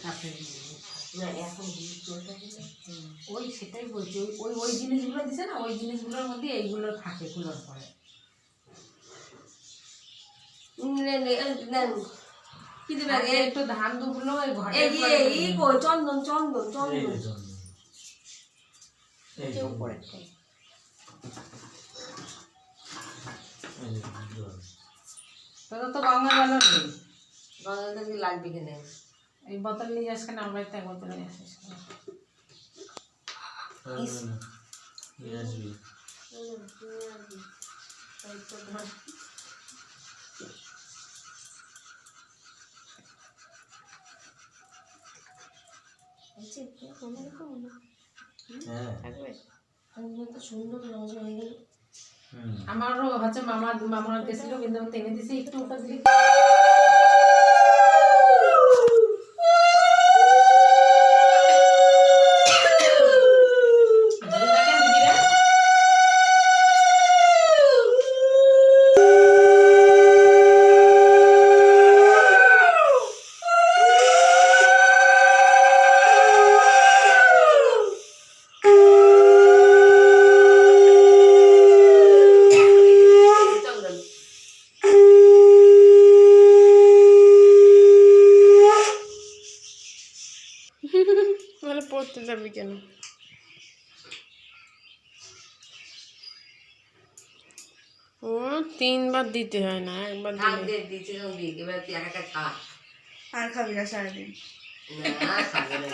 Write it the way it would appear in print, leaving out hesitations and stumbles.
কাঠের না এখন ওই সেটাই বলছি, ওই ওই জিনিসগুলো দিছে না, ওই জিনিসগুলোর মধ্যে এইগুলো থাকে কুলোর পরে। কি দেবে একটু ধান দুগুলো ওই ঘরে চন্দন চন্দন চন্দন উপরেরটাই তোরা তো গঙ্গা জল নেই, গঙ্গা জল লাগবে কিনে এই বোতল নিয়ে যাস কেন? আমার বাড়িতে এক বোতল নিয়ে আসিস। আমারও হচ্ছে মামার গেছিল, কিন্তু আমি টেনে দিছি একটু উপর দিকে। বলে পড়তে যাবি কেন? ও 3 বার দিতে হয় না, একবার দিলে। এবার তুই একা খা আর খাবি না সারাদিন। না খাবে না